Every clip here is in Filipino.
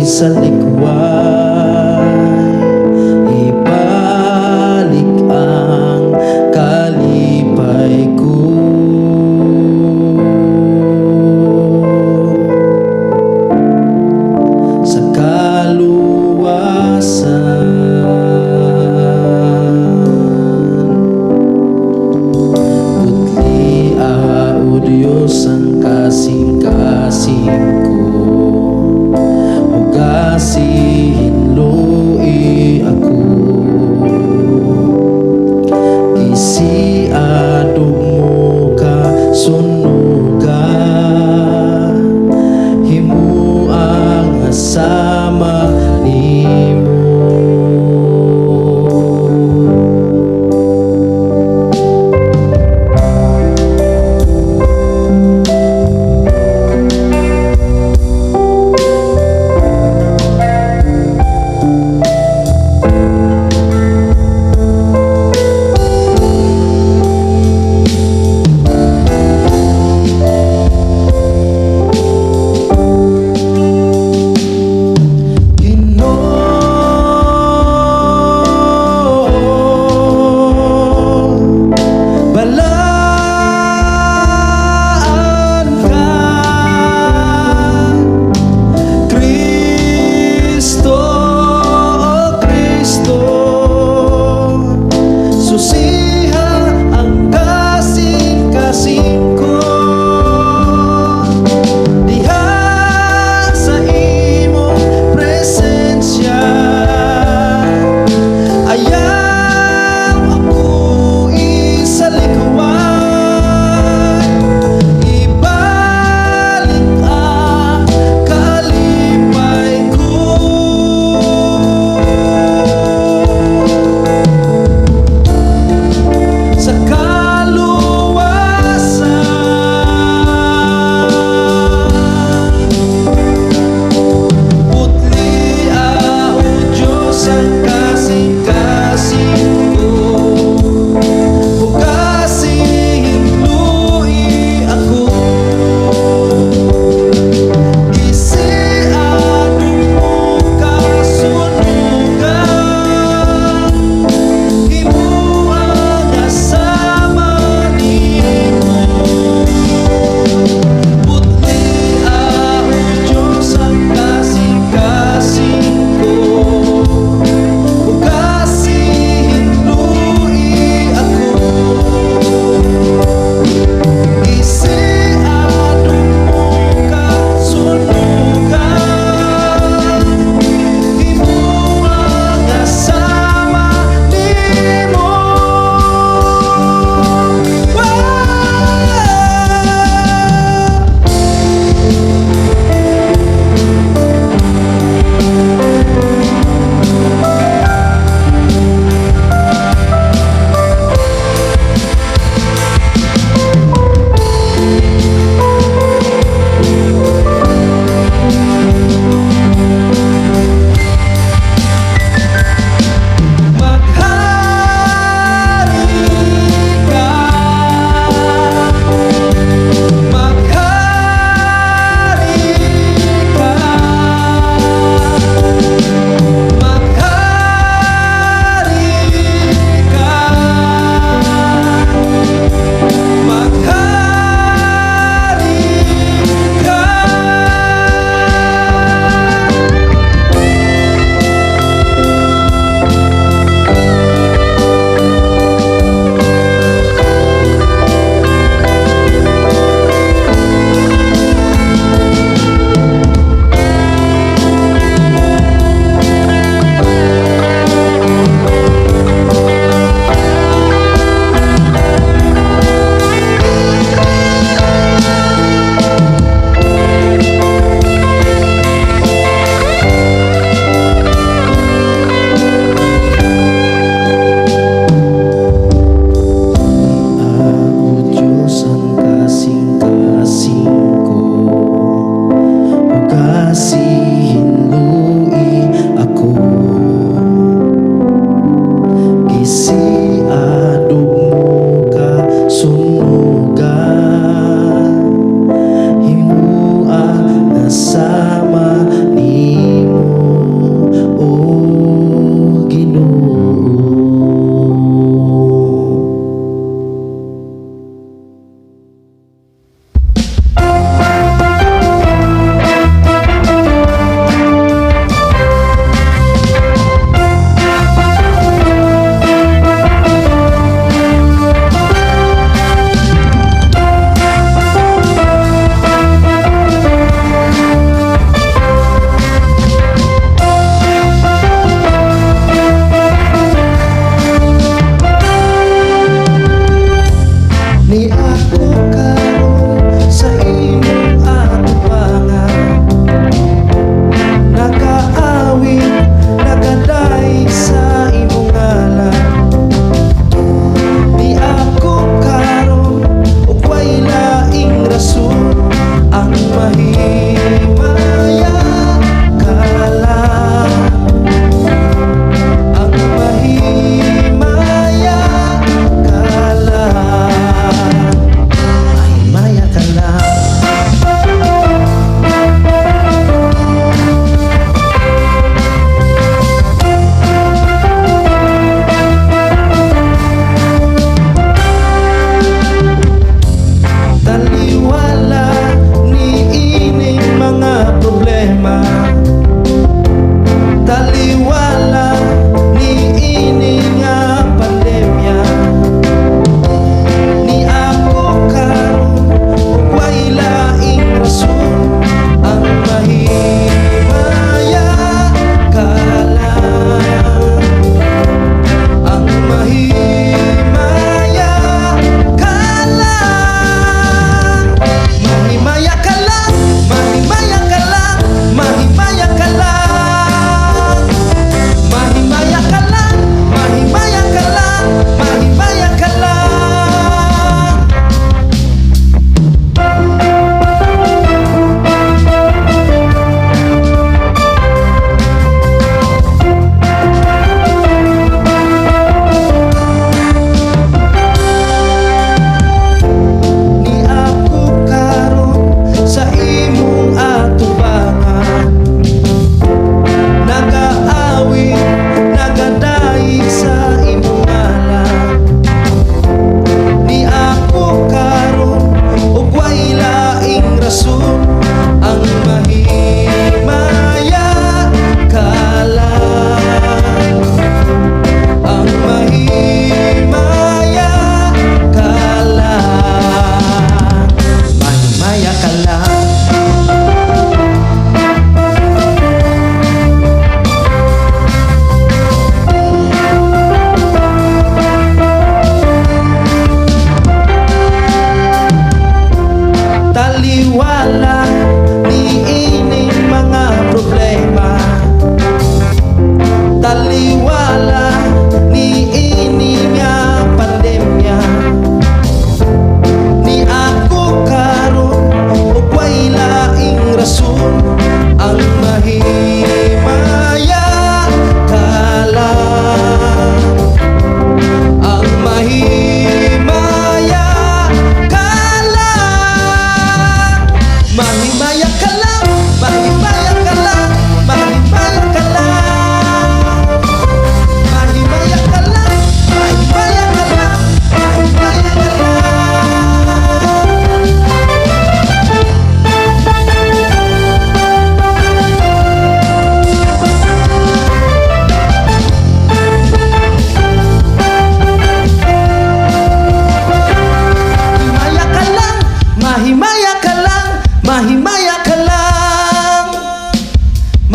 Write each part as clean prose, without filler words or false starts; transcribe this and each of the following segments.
sa likway, ibalik ang kalipay ko. Sa kaluwasan, o Diyos ang kasing-kasing ko, hugasin lu'i ako, isiadog mo ka sunuga, himo ang asama nimo.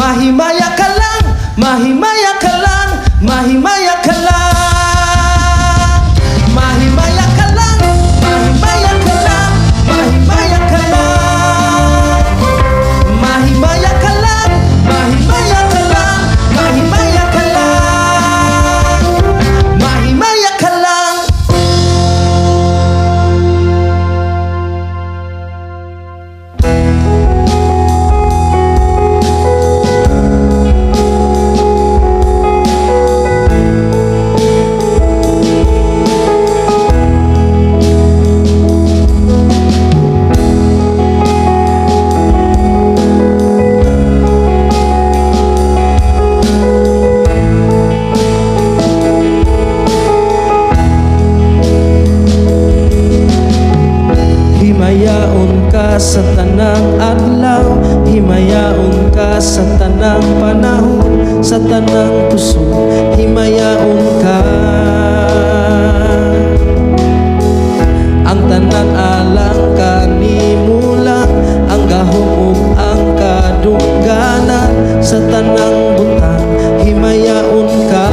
Mahimaya ka lang, mahimaya ka lang, mahimaya ka lang. Mahimaya ka lang, mahimaya ka lang, mahimaya ka lang. Mahimaya ka lang, mahimaya ka lang, mahimaya ka lang. Mahimaya ka lang. Himayaon ka sa tanang adlaw, himayaon ka sa tanang panahon, sa tanang puso, himayaon ka. Ang tanan alang kanimula, ang gahom ug ang kadungganan, sa tanang butang, himayaon ka.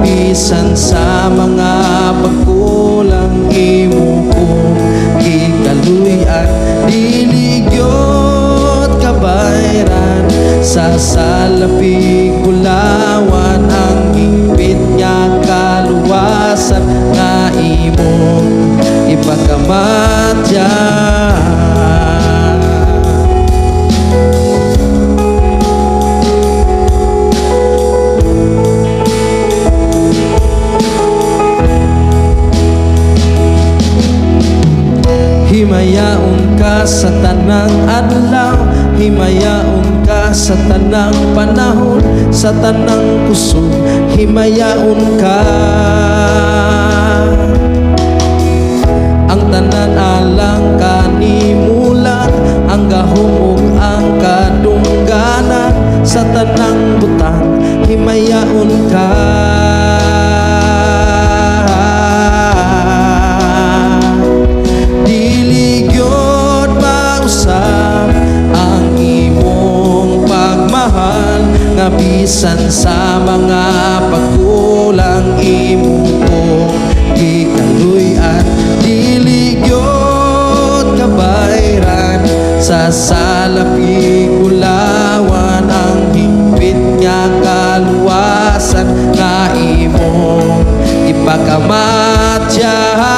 Bisan sa mga pagkulang imo kong gikaluyan, diligyot kabayran sa salapig kulawan, ang higpit nga kaluwasan nga imong ipakamatyan. Himayaon ka sa tanang adlaw, himayaon ka sa tanang panahon, sa tanang puso, himayaon ka. Ang tanan alang kanimula, ang gahom ug ang kadungganan, sa tanang butang, himayaon ka. Bisan sa mga pagkulang imo kong gikaluyan, diligyot kabayran sa salapig kulawan, ang higpit nga kaluwasan nga imong ipakamatyan.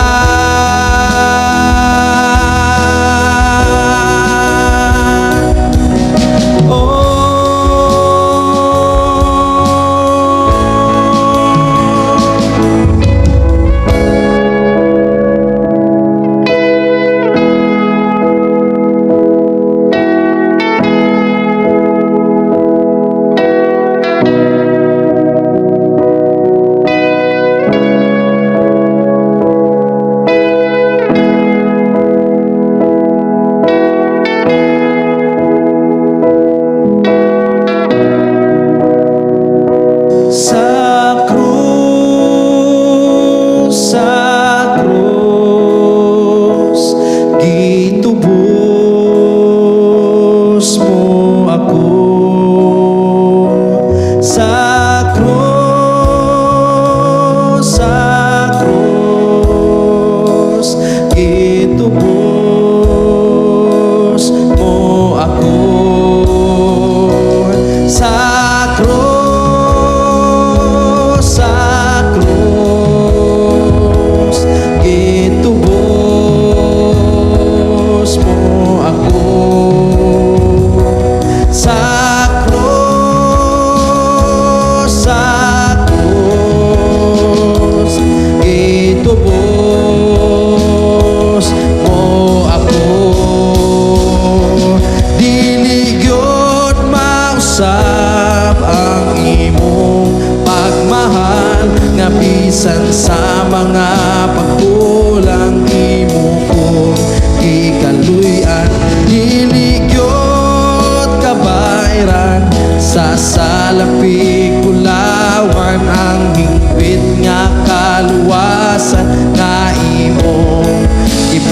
Bisan sa mga pagkulang imo kong gikaluyan, diligyot kabayran sa salapig kulawan,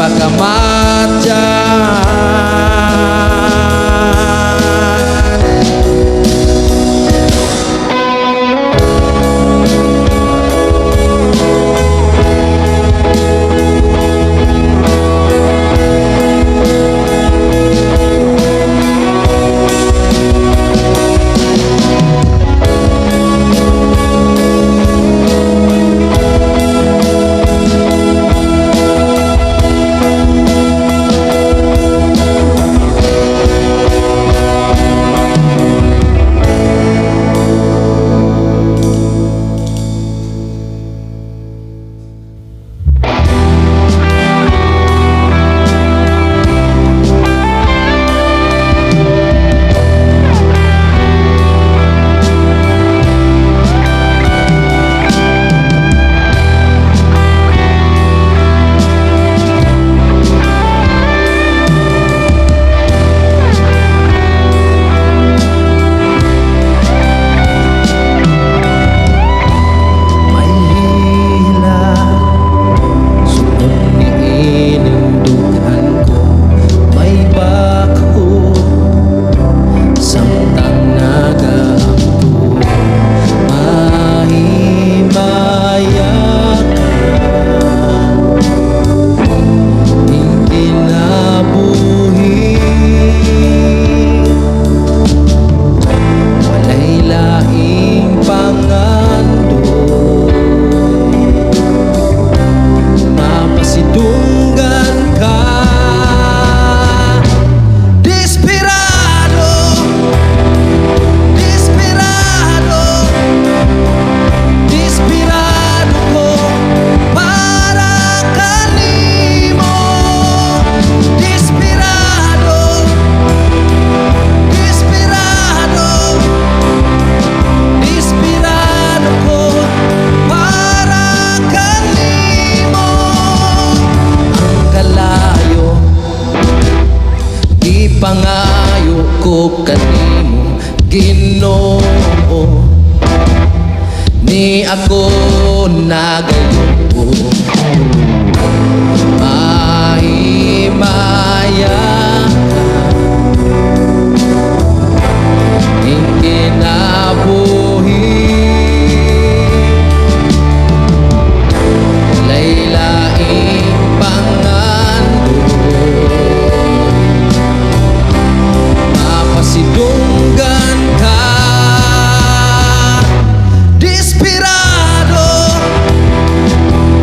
pagkamadyan. Pangayo ko kanimo Ginoo, ni ako nagayo mahimaya ing kinabuhi laylaing sidunggan ka desperado,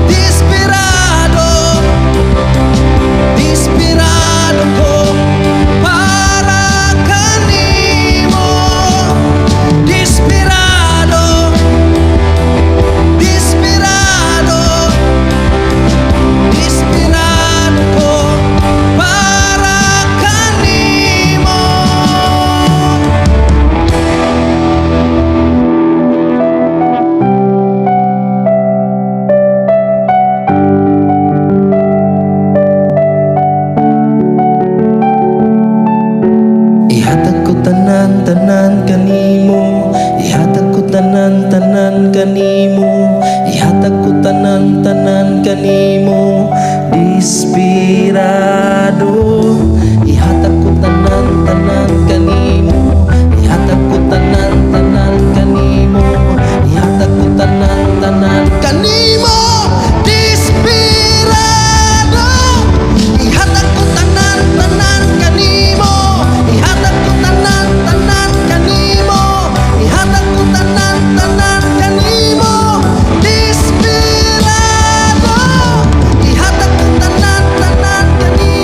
desperado, desperado ko para kanimo desperado, desperado, desperado ko para kanimo. Ihatag ko tanan-tanan kanimo, ihatag ko tanan-tanan kanimo, ihatag ko tanan-tanan kanimo desperado, ihatag ko tanan-tanan kanimo, ihatag ko tanan-tanan kanimo, ihatag ko tanan-tanan kanimo desperado, ihatag ko tanan-tanan kanimo, ihatag ko tanan-tanan kanimo, ihatag ko tanan-tanan kanimo desperado, ihatag ko tanan-tanan kanimo.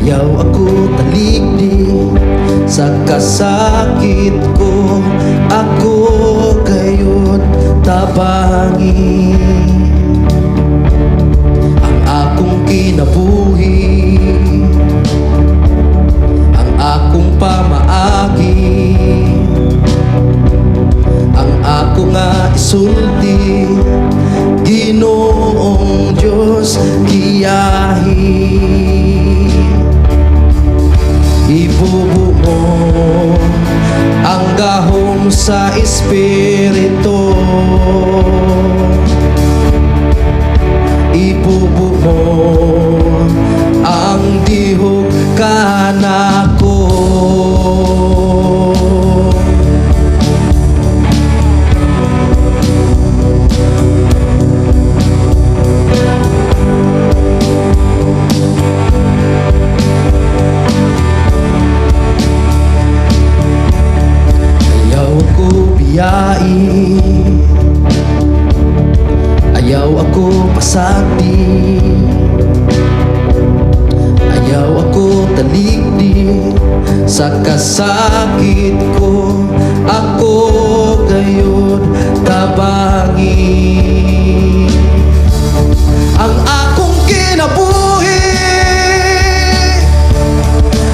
Ayaw ako talikdi sa kasakit ko, ako kayo't tabangi. Ang akong kinabuhi, ang akong pamaagi, ang ako nga isulti, Ginoong Diyos kiyahi. Ibubo mo ang gahom sa Espiritu, ibubo mo ang dihog kanako. Ayaw ako pasakdi, ayaw ako talikdi sa kasakit ko, ako gayon tabangi. Ang akong kinabuhi,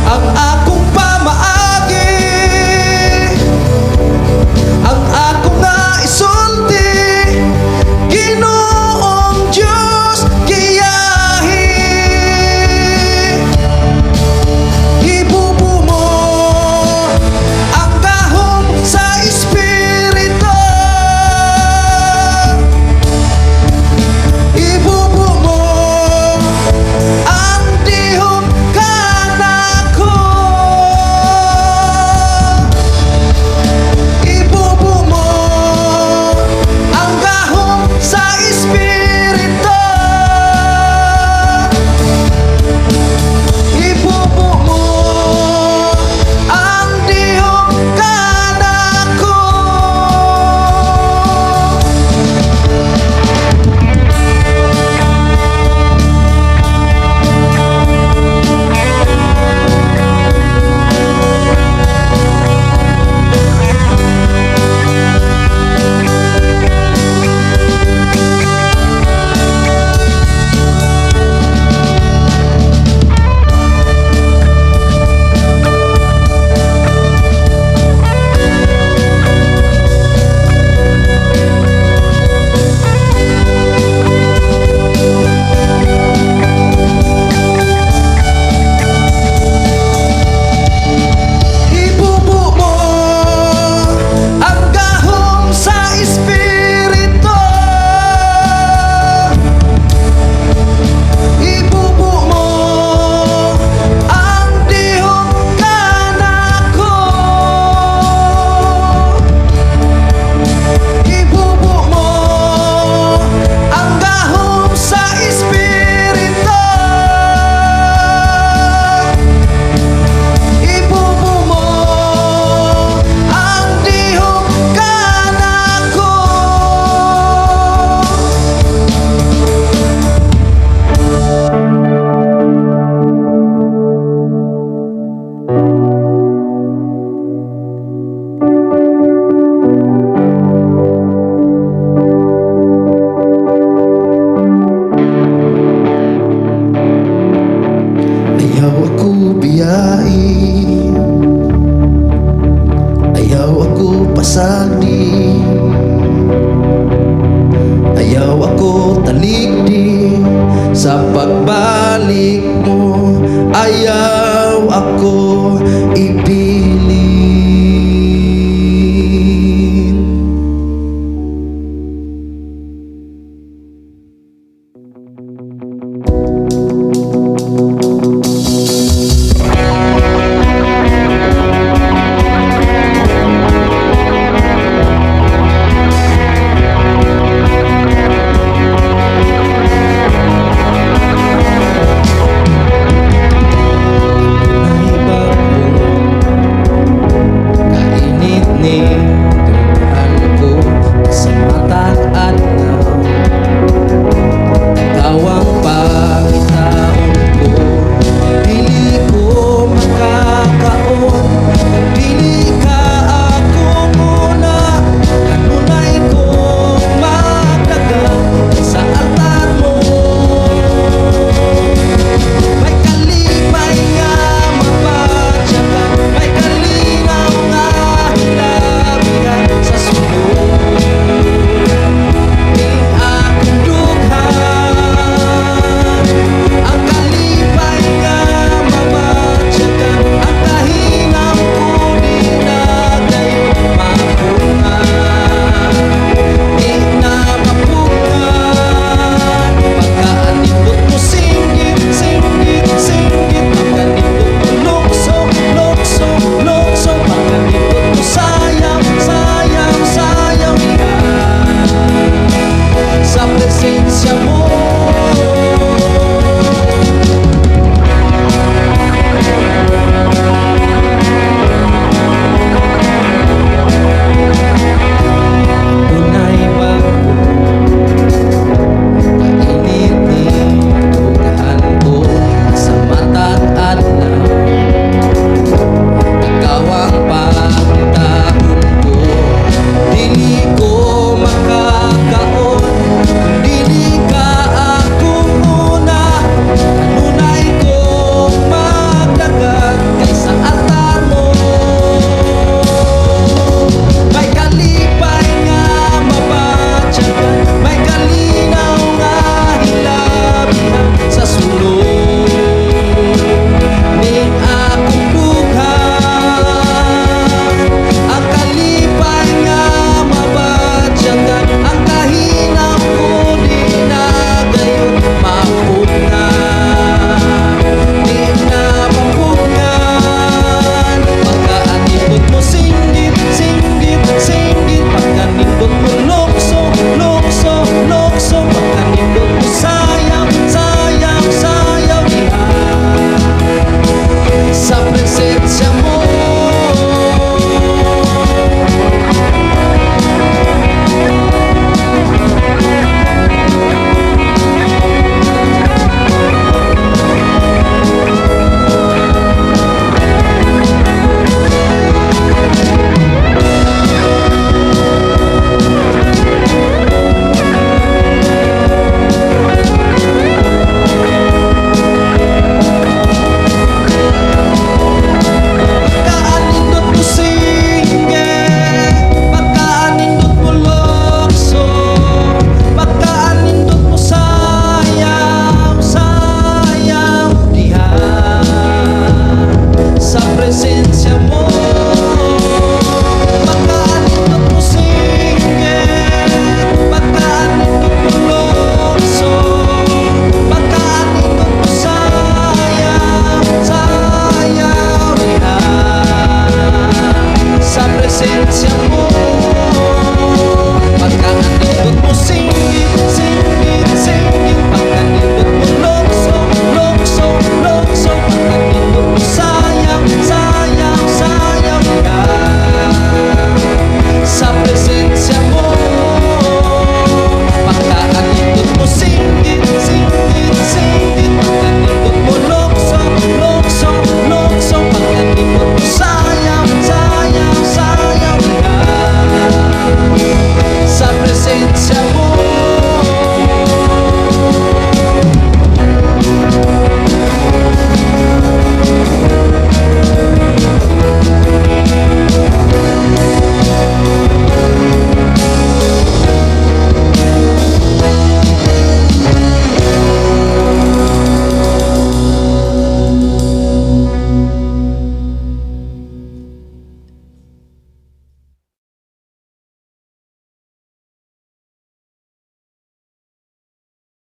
ang akong pamaagi, ang ako nga isulti, Ginoong Diyos kiyahi. Ibubo mo ang gahom sa Espiritu, ibubo mo ang dihog kanako. Ibubo mo ang gahom sa Espiritu, ibubo mo ang dihog kanako. Ibubo mo ang gahom sa Espiritu, ibubo mo ang dihog kanako. Ibubo mo ang gahom sa Espiritu, ibubo mo ang dihog kanako. Ayaw ako biyain, ayaw ako pasagdi, ayaw ako talikdi sa pagbalik mo, ayaw ako ipili.